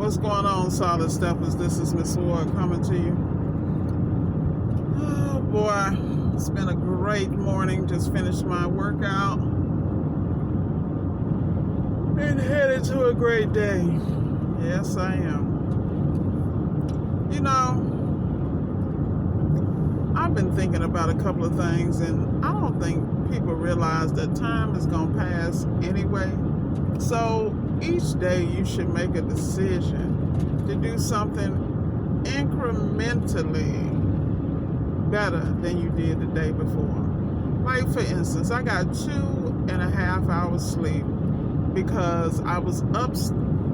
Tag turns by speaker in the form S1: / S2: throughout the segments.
S1: What's going on, Solid Steppers? This is Miss Ward coming to you. Oh boy, it's been a great morning. Just finished my workout and headed to a great day. Yes, I am. You know, I've been thinking about a couple of things, and I don't think people realize that time is going to pass anyway. So each day you should make a decision to do something incrementally better than you did the day before. Like, for instance, I got 2.5 hours sleep because I was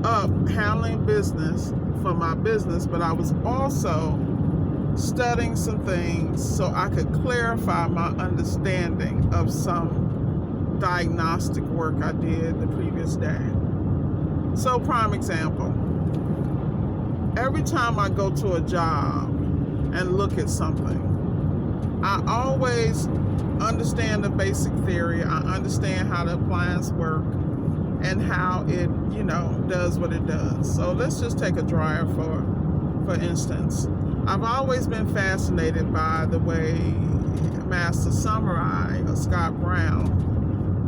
S1: up handling business for my business, but I was also studying some things so I could clarify my understanding of some diagnostic work I did the previous day. So, prime example, every time I go to a job and look at something, I always understand the basic theory. I understand how the appliance work and how it, does what it does. So let's just take a dryer for instance. I've always been fascinated by the way Master Samurai or Scott Brown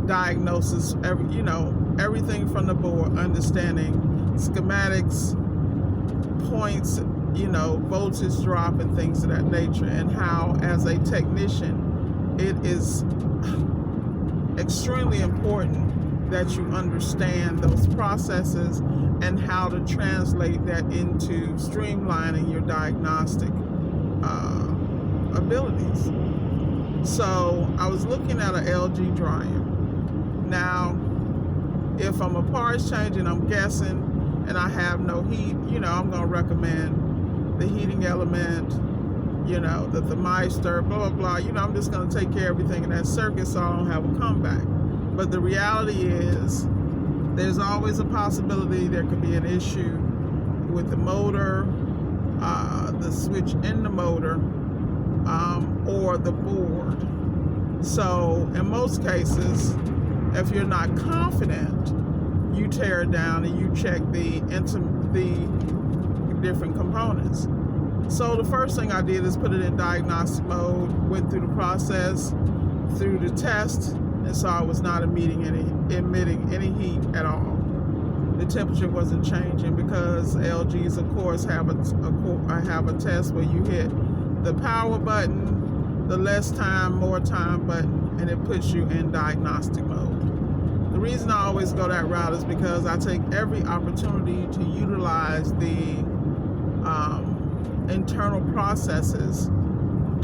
S1: diagnoses everything from the board, understanding schematics, points, voltage drop and things of that nature, and how as a technician it is extremely important that you understand those processes and how to translate that into streamlining your diagnostic abilities. So I was looking at an LG dryer. Now, if I'm a parts change and I'm guessing and I have no heat, I'm going to recommend the heating element, the thermistor, blah, blah, blah. I'm just going to take care of everything in that circuit so I don't have a comeback. But the reality is there's always a possibility there could be an issue with the motor, the switch in the motor, or the board. So in most cases, if you're not confident, you tear it down and you check the different components. So the first thing I did is put it in diagnostic mode, went through the process, through the test, and saw it was not emitting any heat at all. The temperature wasn't changing because LGs, of course, have a test where you hit the power button, the less time, more time button, and it puts you in diagnostic mode. The reason I always go that route is because I take every opportunity to utilize the internal processes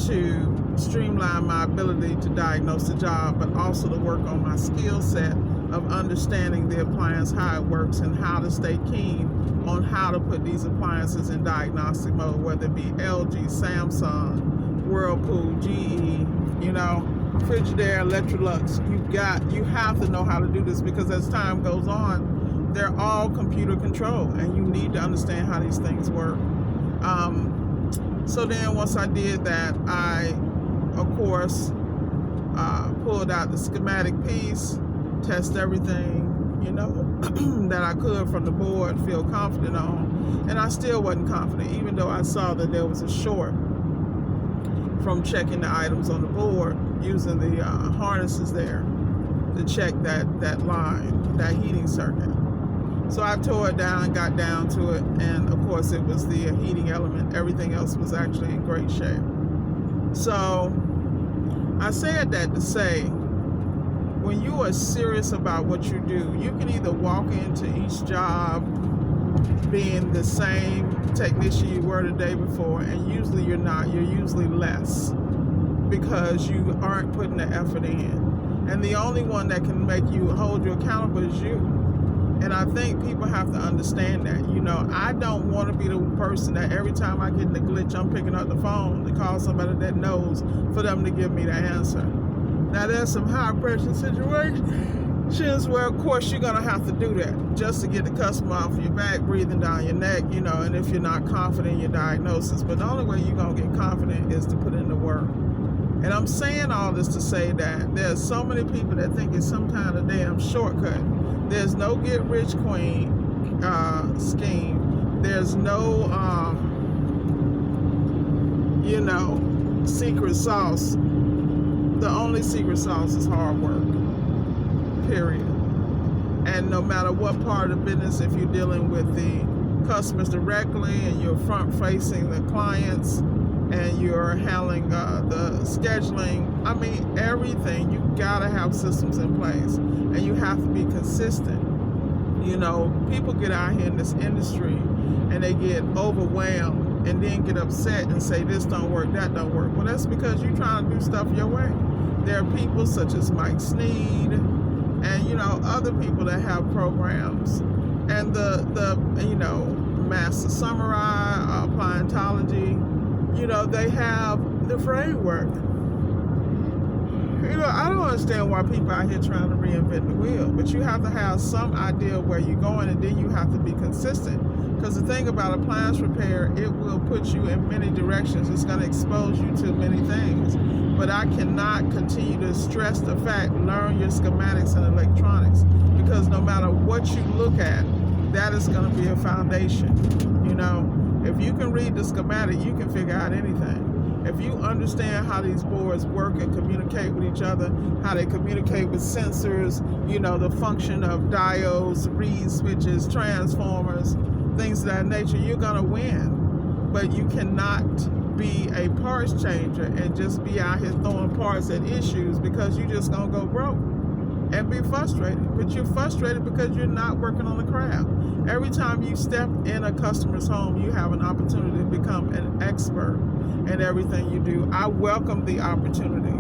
S1: to streamline my ability to diagnose the job, but also to work on my skill set of understanding the appliance, how it works, and how to stay keen on how to put these appliances in diagnostic mode, whether it be LG, Samsung, Whirlpool, GE, Frigidaire, Electrolux. You have to know how to do this because as time goes on, they're all computer controlled, and you need to understand how these things work. So then once I did that, I, of course, pulled out the schematic piece, test everything, that I could from the board, feel confident on. And I still wasn't confident, even though I saw that there was a short from checking the items on the board using the harnesses there to check that line, that heating circuit. So I tore it down, got down to it, and of course it was the heating element. Everything else was actually in great shape. So I said that to say, when you are serious about what you do, you can either walk into each job being the same technician you were the day before, and usually you're not. You're usually less because you aren't putting the effort in. And the only one that can hold you accountable is you. And I think people have to understand that. I don't want to be the person that every time I get in the glitch, I'm picking up the phone to call somebody that knows for them to give me the answer. Now, there's some high-pressure situations where, of course, you're going to have to do that just to get the customer off your back, breathing down your neck, and if you're not confident in your diagnosis. But the only way you're going to get confident is to put in the work. And I'm saying all this to say that there's so many people that think it's some kind of damn shortcut. There's no get-rich-quick scheme. there's no, secret sauce. The only secret sauce is hard work, period. And no matter what part of the business, if you're dealing with the customers directly and you're front facing the clients and you're handling the scheduling, everything, you gotta have systems in place and you have to be consistent. People get out here in this industry and they get overwhelmed and then get upset and say this don't work, that don't work. Well, that's because you're trying to do stuff your way. There are people such as Mike Sneed and other people that have programs, and the Master Samurai, Pliantology, they have the framework. I don't understand why people out here trying to reinvent the wheel, but you have to have some idea where you're going, and then you have to be consistent. Because the thing about appliance repair, it will put you in many directions. It's going to expose you to many things. But I cannot continue to stress the fact, learn your schematics and electronics, because no matter what you look at, that is going to be a foundation. If you can read the schematic, you can figure out anything. If you understand how these boards work and communicate with each other, how they communicate with sensors, the function of diodes, reed switches, transformers, things of that nature, you're going to win. But you cannot be a parts changer and just be out here throwing parts at issues, because you're just going to go broke and be frustrated. But you're frustrated because you're not working on the craft. Every time you step in a customer's home, you have an opportunity to become an expert in everything you do. I welcome the opportunity,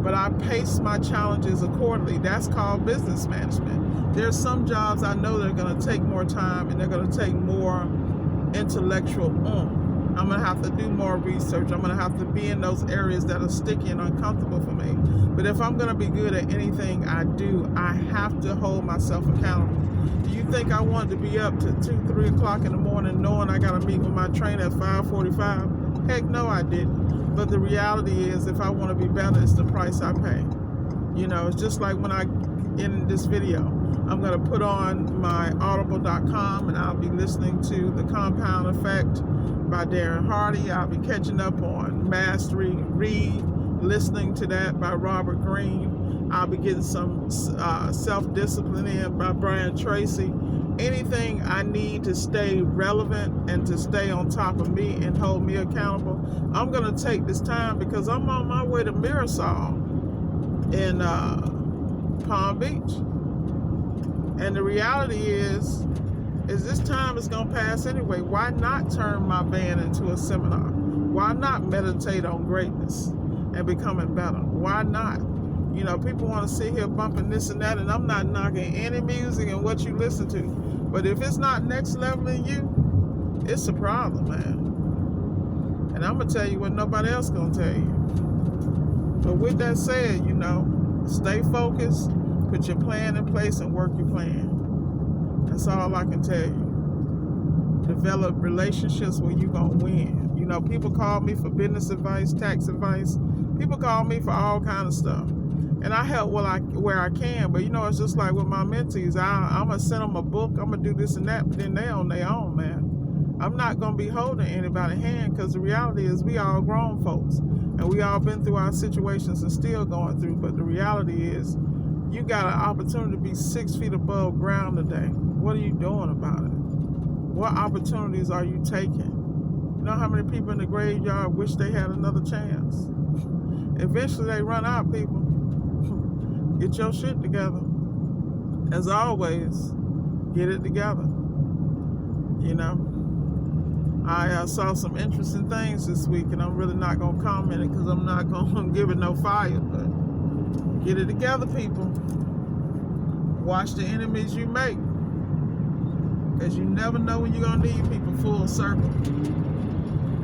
S1: but I pace my challenges accordingly. That's called business management. There's some jobs I know they're going to take more time and they're going to take more intellectual I'm going to have to do more research. I'm going to have to be in those areas that are sticky and uncomfortable for me. But if I'm going to be good at anything I do, I have to hold myself accountable. Do you think I wanted to be up to 2, 3 o'clock in the morning knowing I got to meet with my trainer at 5:45? Heck no, I didn't. But the reality is, if I want to be better, it's the price I pay. It's just like when I in this video, I'm going to put on my audible.com and I'll be listening to The Compound Effect by Darren Hardy. I'll be catching up on Mastery, listening to that by Robert Greene. I'll be getting some self-discipline in by Brian Tracy. Anything I need to stay relevant and to stay on top of me and hold me accountable, I'm going to take this time, because I'm on my way to Mirasol in Palm Beach. And the reality is this time is going to pass anyway. Why not turn my van into a seminar? Why not meditate on greatness and becoming better? Why not? People want to sit here bumping this and that, and I'm not knocking any music and what you listen to. But if it's not next level in you, it's a problem, man. And I'm going to tell you what nobody else going to tell you. But with that said, stay focused, put your plan in place, and work your plan. That's all I can tell you. Develop relationships where you're going to win. People call me for business advice, tax advice. People call me for all kind of stuff. And I help where I can. But, it's just like with my mentees. I'm going to send them a book. I'm going to do this and that. But then they're on their own, man. I'm not going to be holding anybody's hand, because the reality is we all grown folks. And we all been through our situations and still going through. But the reality is you got an opportunity to be 6 feet above ground today. What are you doing about it? What opportunities are you taking? You know how many people in the graveyard wish they had another chance? Eventually they run out, people. Get your shit together. As always, get it together. I saw some interesting things this week, and I'm really not going to comment it because I'm not going to give it no fire. But get it together, people. Watch the enemies you make, because you never know when you're going to need people full circle.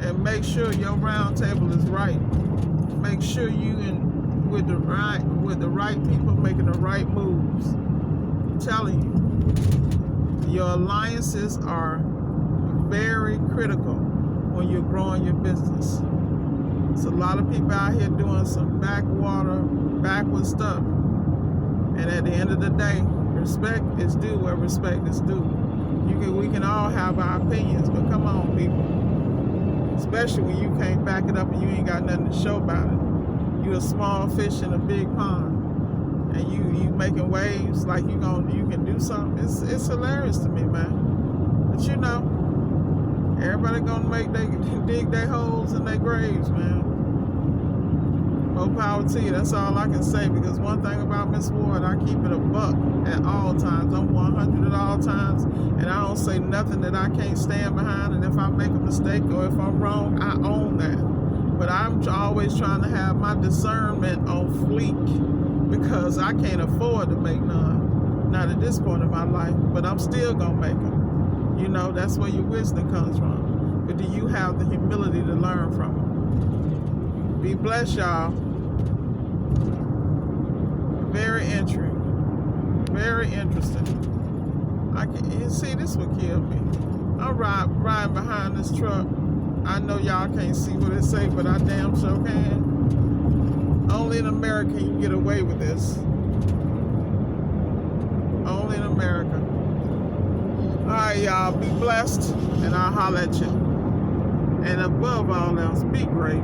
S1: And make sure your round table is right. Make sure you with the right people making the right moves. I'm telling you, your alliances are very critical when you're growing your business. There's a lot of people out here doing some backward stuff. And at the end of the day, respect is due where respect is due. We can all have our opinions, but come on, people. Especially when you can't back it up and you ain't got nothing to show about it. You a small fish in a big pond, and you making waves like you can do something. It's hilarious to me, man. But you know, everybody gonna dig their holes in their graves, man. More power to you. That's all I can say, because one thing about Miss Ward, I keep it a buck at all times. I'm 100 at all times, and I don't say nothing that I can't stand behind. And if I make a mistake or if I'm wrong, I own that. But I'm always trying to have my discernment on fleek, because I can't afford to make none. Not at this point in my life, but I'm still gonna make them. You know, that's where your wisdom comes from. But do you have the humility to learn from them? Be blessed, y'all. Very interesting. You see, this would kill me. I'm riding behind this truck. I know y'all can't see what it say, but I damn sure can. Only in America can you get away with this. Only in America. All right, y'all, be blessed, and I'll holler at you. And above all else, be great.